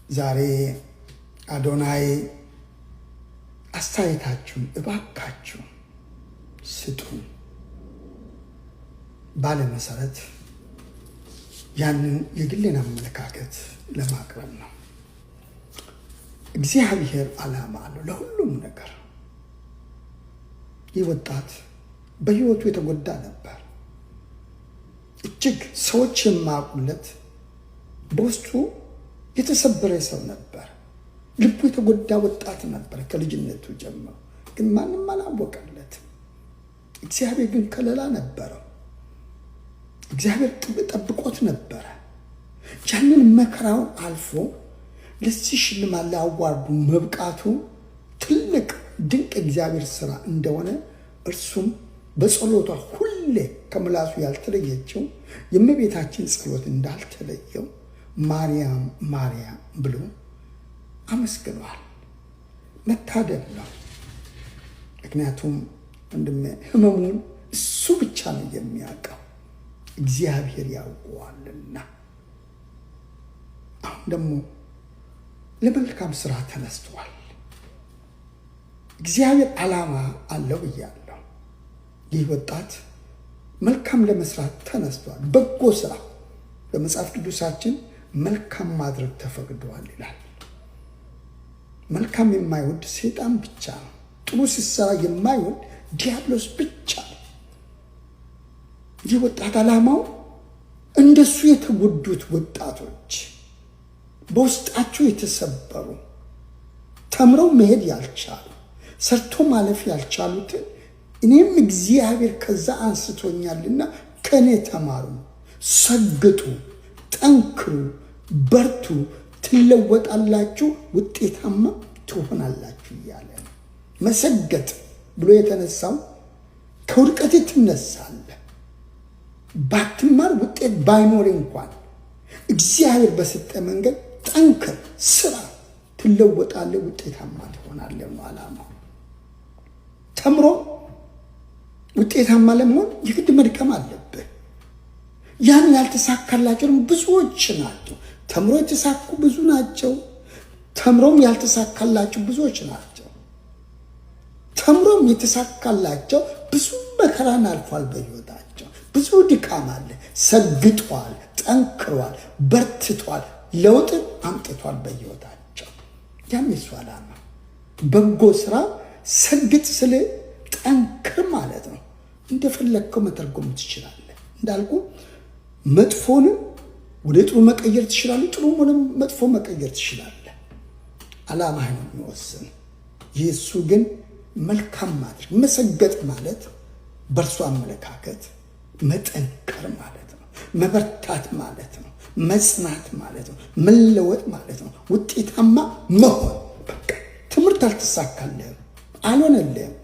ዛሬ አዶናይ አስተያየታችሁን እባካችሁ ስጡ ባለ መሰረት ያንን የግሌን አመለካከት ለማቅረብ ነው። እግዚአብሔር ዓላማ አለው ለሁሉም ነገር። ይህ ወጣት በሕይወቱ የተጎዳ ነበር። እጅግ ሰዎች የማያውቁለት በውስጡ የተሰበረ ሰው ነበር። ልቡ የተጎዳ ወጣት ነበር ከልጅነቱ ጀምሮ፣ ግን ማንም አላወቀለትም። እግዚአብሔር ግን ከለላ ነበረው። እግዚአብሔር ጠብቆት ነበረ። ያንን መከራውን አልፎ ለዚህ ሽልማት ለአዋርዱ መብቃቱ ትልቅ ድንቅ እግዚአብሔር ስራ እንደሆነ እርሱም በጸሎቷ ሁሌ ከምላሱ ያልተለየችው የእመቤታችን ጸሎት እንዳልተለየው ማርያም ማርያም ብሎ አመስግኗል። መታደል ነው። ምክንያቱም ወንድሜ ህመሙን እሱ ብቻ ነው የሚያውቀው፣ እግዚአብሔር ያውቀዋልና። አሁን ደግሞ ለመልካም ስራ ተነስቷል። እግዚአብሔር ዓላማ አለው ብያለሁ። ይህ ወጣት መልካም ለመስራት ተነስቷል። በጎ ስራ በመጽሐፍ ቅዱሳችን መልካም ማድረግ ተፈቅዷል ይላል። መልካም የማይወድ ሰይጣን ብቻ ነው። ጥሩ ሲሰራ የማይወድ ዲያብሎስ ብቻ ነው። ይህ ወጣት ዓላማው እንደሱ የተጎዱት ወጣቶች፣ በውስጣቸው የተሰበሩ፣ ተምረው መሄድ ያልቻሉ፣ ሰርቶ ማለፍ ያልቻሉትን እኔም እግዚአብሔር ከዛ አንስቶኛልና ከኔ ተማሩ፣ ሰግጡ፣ ጠንክሩ፣ በርቱ፣ ትለወጣላችሁ፣ ውጤታማ ትሆናላችሁ እያለ ነው። መሰገጥ ብሎ የተነሳው ከውድቀት ትነሳለህ። ባትማር ውጤት ባይኖር እንኳን እግዚአብሔር በሰጠ መንገድ ጠንክር፣ ስራ፣ ትለወጣለህ፣ ውጤታማ ትሆናለህ ነው ዓላማው። ተምሮ ውጤታማ ለመሆን የግድ መድከም አለብህ። ያን ያልተሳካላቸው ብዙዎች ናቸው። ተምሮ የተሳኩ ብዙ ናቸው። ተምሮም ያልተሳካላቸው ብዙዎች ናቸው። ተምሮም የተሳካላቸው ብዙ መከራን አልፏል። በሕይወታቸው ብዙ ድካም አለ። ሰግጧል፣ ጠንክሯል፣ በርትቷል፣ ለውጥ አምጥቷል በሕይወታቸው። ያም የሱ ዓላማ በጎ ስራ ሰግጥ ስለ ጠንክር ማለት ነው። እንደፈለግከው መተርጎም ትችላለህ። እንዳልኩ መጥፎንም ወደ ጥሩ መቀየር ትችላለህ፣ ጥሩ ሆነ መጥፎ መቀየር ትችላለህ። ዓላማህ ነው የሚወስን። የሱ ግን መልካም ማድረግ መሰገጥ ማለት በእርሱ አመለካከት መጠንከር ማለት ነው። መበርታት ማለት ነው። መጽናት ማለት ነው። መለወጥ ማለት ነው። ውጤታማ መሆን። በቃ ትምህርት አልተሳካልህም፣ አልሆነልህም፣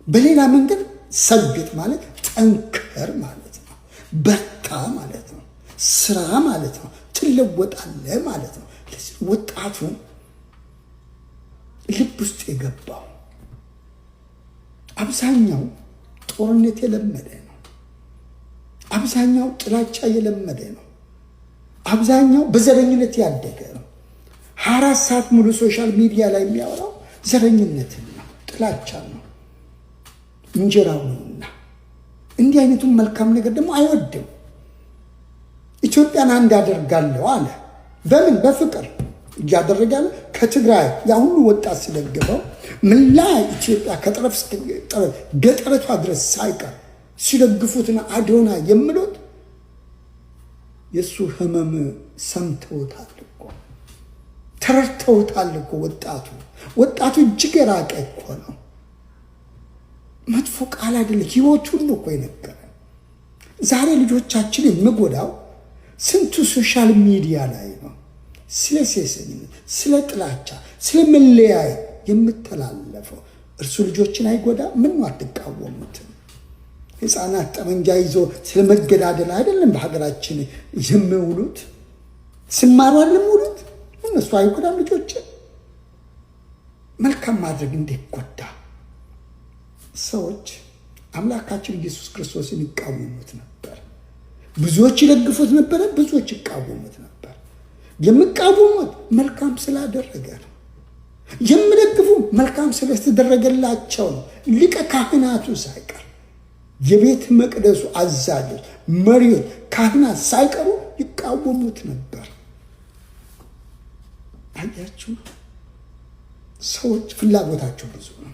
በሌላ መንገድ ሰግጥ ማለት ጠንከር ማለት ነው። በርታ ማለት ነው። ስራ ማለት ነው። ትለወጣለህ ማለት ነው። ወጣቱ ልብ ውስጥ የገባው አብዛኛው ጦርነት የለመደ ነው። አብዛኛው ጥላቻ የለመደ ነው። አብዛኛው በዘረኝነት ያደገ ነው። 24 ሰዓት ሙሉ ሶሻል ሚዲያ ላይ የሚያወራው ዘረኝነትን ነው፣ ጥላቻ ነው፣ እንጀራው ነውና እንዲህ አይነቱን መልካም ነገር ደግሞ አይወድም። ኢትዮጵያን አንድ አደርጋለሁ አለ። በምን? በፍቅር እያደረጋለ ከትግራይ ያ ሁሉ ወጣት ሲደግፈው ምላ ኢትዮጵያ ከጠረፍ እስከ ጠረፍ ገጠረቷ ድረስ ሳይቀር ሲደግፉትና አዶና የሚሉት የሱ ህመም ሰምተውታል እኮ ተረድተውታል እኮ። ወጣቱ እጅግ የራቀ እኮ ነው። መጥፎ ቃል አይደለም፣ ህይወት ሁሉ እኮ የነገረ። ዛሬ ልጆቻችን የምጎዳው ስንቱ ሶሻል ሚዲያ ላይ ነው ስለ ሴሰኝነት፣ ስለ ጥላቻ፣ ስለ መለያየት የምተላለፈው። እርሱ ልጆችን አይጎዳ? ምን አትቃወሙትም? ህፃናት ጠመንጃ ይዞ ስለ መገዳደል አይደለም በሀገራችን የሚውሉት? ስማሩ አይደለም ውሉት? እነሱ አይጎዳም ልጆችን? መልካም ማድረግ እንዴት ጎዳ? ሰዎች አምላካችን ኢየሱስ ክርስቶስን ይቃወሙት ነበር። ብዙዎች ይደግፉት ነበረ፣ ብዙዎች ይቃወሙት ነበር። የሚቃወሙት መልካም ስላደረገ ነው። የሚደግፉ መልካም ስለተደረገላቸው ነው። ሊቀ ካህናቱ ሳይቀር የቤተ መቅደሱ አዛዦች፣ መሪዎች፣ ካህናት ሳይቀሩ ይቃወሙት ነበር። አያችሁ፣ ሰዎች ፍላጎታቸው ብዙ ነው።